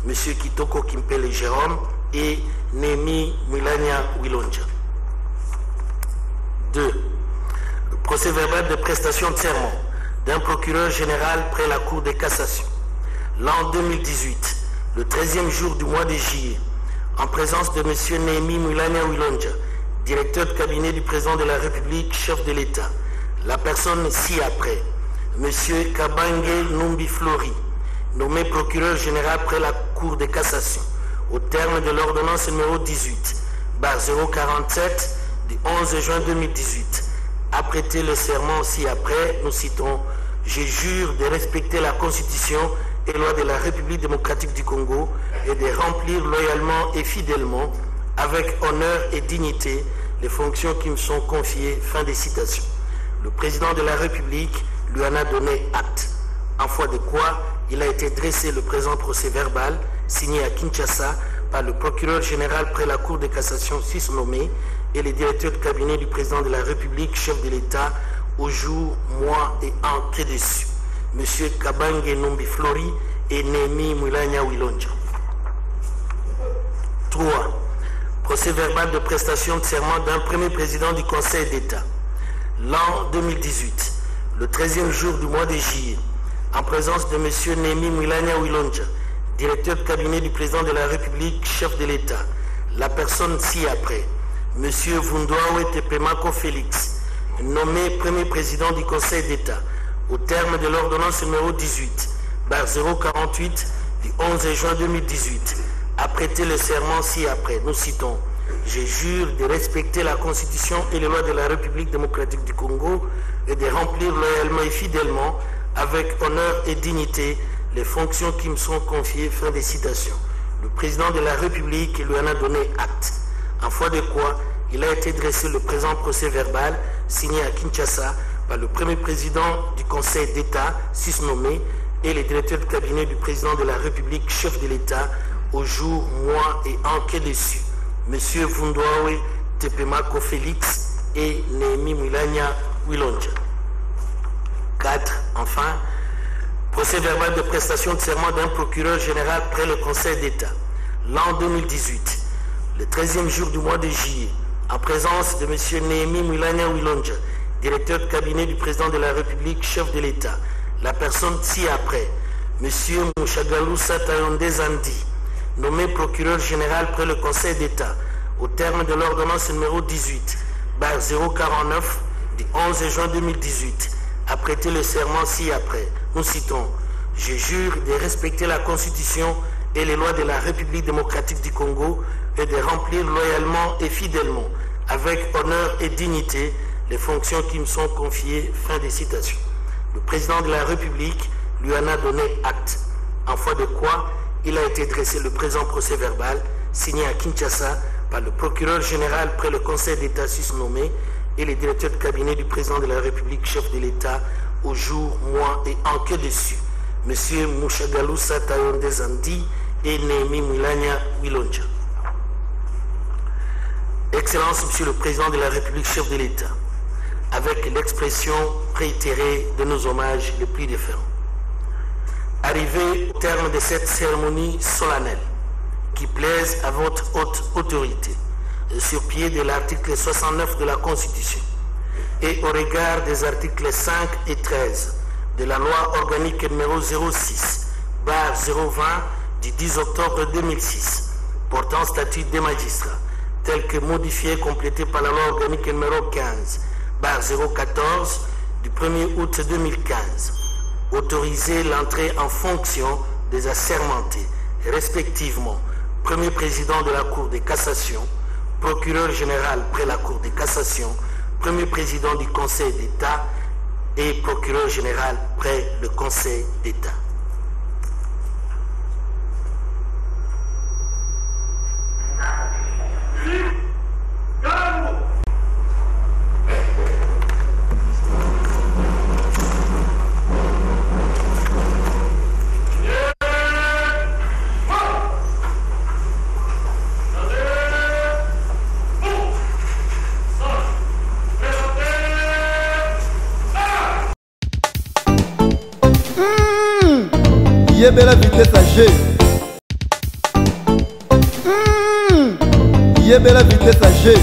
M. Kitoko Kimpele Jérôme et Nemi Mulanya Wilonja. 2. Le procès verbal de prestation de serment d'un procureur général près la Cour de cassation. L'an 2018, le 13e jour du mois de juillet, en présence de M. Nemi Mulanya Wilonja, directeur de cabinet du président de la République, chef de l'État, la personne ci-après, M. Kabange Numbi Flori, nommé procureur général près la Cour de cassation, au terme de l'ordonnance numéro 18/047 du 11 juin 2018, a prêté le serment ci-après. Nous citons: je jure de respecter la Constitution et les lois de la République démocratique du Congo et de remplir loyalement et fidèlement, avec honneur et dignité, les fonctions qui me sont confiées. Fin des citations. Le président de la République lui en a donné acte, en foi de quoi il a été dressé le présent procès verbal signé à Kinshasa par le procureur général près la Cour de cassation 6 nommé et le directeur de cabinet du président de la République, chef de l'État, au jour, mois et an qu'est dessus, M. Kabange Numbi Flori et Nemi Mulanya Wilonja. 3. Procès verbal de prestation de serment d'un premier président du Conseil d'État. L'an 2018, le 13e jour du mois de juillet, en présence de M. Nemi Mulanya Wilonja, directeur de cabinet du président de la République, chef de l'État, la personne ci-après, M. Vundoawe Tepemako Félix, nommé premier président du Conseil d'État, au terme de l'ordonnance numéro 18/048 du 11 juin 2018, a prêté le serment ci-après. Nous citons: je jure de respecter la Constitution et les lois de la République démocratique du Congo et de remplir loyalement et fidèlement, avec honneur et dignité, les fonctions qui me sont confiées. Fin des citations. Le président de la République lui en a donné acte, en foi de quoi il a été dressé le présent procès verbal signé à Kinshasa par le premier président du Conseil d'État, susnommé, et les directeurs de cabinet du président de la République, chef de l'État, au jour, mois et an qui est dessus. M. Vundwawe Tepemako Félix et Némi Mwilanya Wilonja. 4. Enfin, procès verbal de prestation de serment d'un procureur général près le Conseil d'État. L'an 2018, le 13e jour du mois de juillet, en présence de M. Némi Mwilanya Wilonja, directeur de cabinet du président de la République, chef de l'État, la personne ci-après, M. Mouchagalou Satayonde Zandi, nommé procureur général près le Conseil d'État, au terme de l'ordonnance numéro 18/049 du 11 juin 2018, a prêté le serment ci-après. Nous citons: je jure de respecter la Constitution et les lois de la République démocratique du Congo et de remplir loyalement et fidèlement, avec honneur et dignité, les fonctions qui me sont confiées. Fin de citation. Le président de la République lui en a donné acte, en foi de quoi il a été dressé le présent procès verbal, signé à Kinshasa par le procureur général près le Conseil d'État susnommé et les directeurs de cabinet du président de la République, chef de l'État, au jour, mois et an que dessus, M. Mouchagalou Satayonde Zandi et Némi Mwilanya Wilonja. Excellence, Monsieur le Président de la République, chef de l'État, avec l'expression réitérée de nos hommages les plus déférents. Arrivé au terme de cette cérémonie solennelle, qui plaise à votre haute autorité, sur pied de l'article 69 de la Constitution, et au regard des articles 5 et 13 de la loi organique numéro 06/020 du 10 octobre 2006, portant statut des magistrats, tel que modifié et complété par la loi organique numéro 15/014 du 1er août 2015, autoriser l'entrée en fonction des assermentés, respectivement premier président de la Cour de cassation, procureur général près la Cour de cassation, premier président du Conseil d'État et procureur général près le Conseil d'État. Yebela vitesse à G. Yebela vitesse à G.